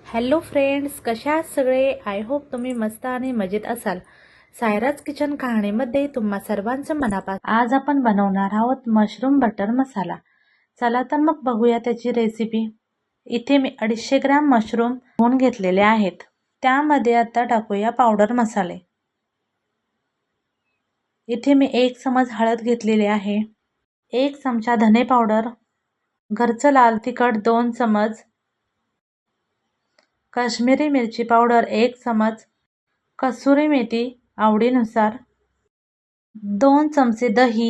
Hello friends, कशा आहात सगळे? आय होप तुम्ही मस्त आणि मजेत असाल. सायराज किचन कहाणीमध्ये तुम्हा सर्वांचं मनापासून आज आपण बनवणार आहोत मशरूम बटर मसाला. चला तर मग बघूया त्याची रेसिपी. इथे मी 250 ग्रॅम मशरूम धुवून घेतलेले आहेत. त्यामध्ये आता टाकूया पावडर मसाले. इथे मी 1 चमच हळद घेतलेली आहे, 1 चमचा धने पावडर, घरचं लाल तिखट 2 चमच, काश्मीरी मिरची पावडर 1 चमच, कसुरी मेथी आवडीनुसार, 2 चमचे दही,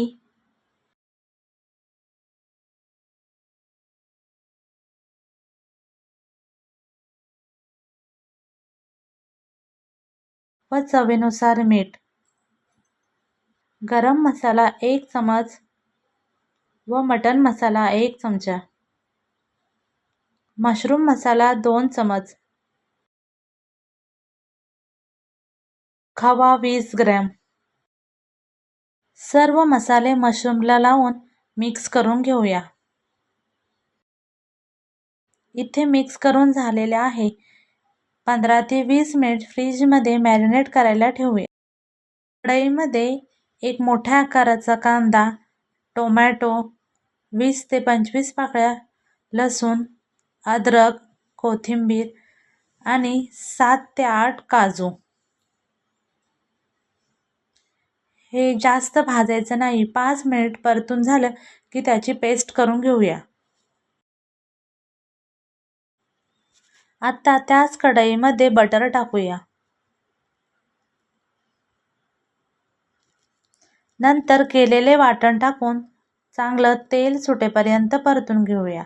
व चवीनुसार मीठ, गरम मसाला 1 चमच व मटन मसाला 1 चमचा, मशरूम मसाला 2 चमच, खवा 20 ग्रॅम. सर्व मसाले मशरूमला लावून मिक्स करून घेऊया. इथे मिक्स करून झालेले आहे. 15 ते 20 मिनिट फ्रीजमध्ये मॅरिनेट करायला ठेवूया. कढईमध्ये 1 मोठ्या आकाराचा कांदा, टोमॅटो, 20 ते 25 पाकळ्या लसूण, अद्रक, कोथिंबीर आणि 7 ते 8 काजू. हे जास्त भाजायचं नाही. 5 मिनिट परतून झालं की त्याची पेस्ट करून घेऊया. आता त्याच कढईमध्ये बटर टाकूया. नंतर केलेले वाटण टाकून चांगलं तेल सुटेपर्यंत परतून घेऊया.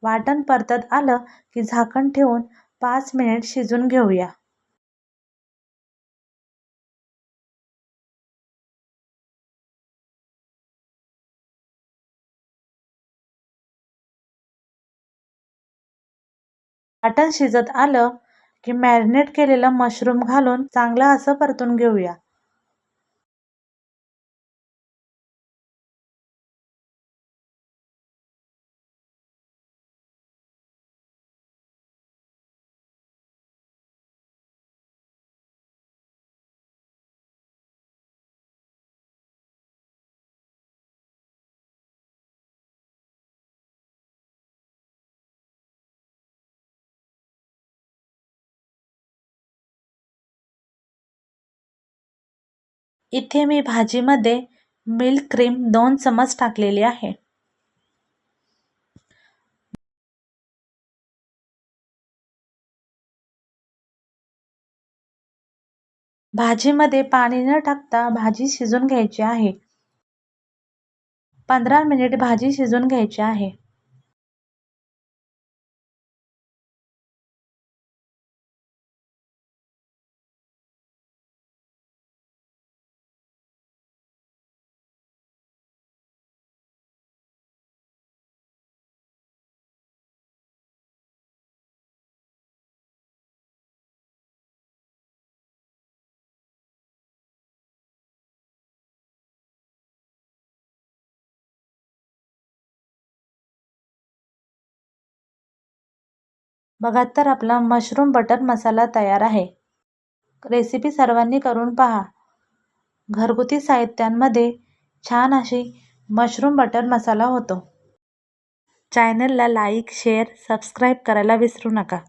वाटण परतत आलं की झाकण ठेवून 5 मिनिट शिजून घेऊया. वाटण शिजत आलं की मॅरिनेट केलेलं मशरूम घालून चांगलं असं परतून घेऊया. इथे मी भाजीमध्ये मिल्क क्रीम 2 चमच टाकलेली आहे. भाजीमध्ये पाणी न टाकता भाजी शिजून घ्यायची आहे. 15 मिनिट भाजी शिजून घ्यायची आहे. बघा तर आपला मशरूम बटर मसाला तयार आहे. रेसिपी सर्वांनी करून पहा. घरगुती साहित्यांमध्ये छान अशी मशरूम बटर मसाला होतो. चॅनलला लाईक, शेअर, सबस्क्राईब करायला विसरू नका.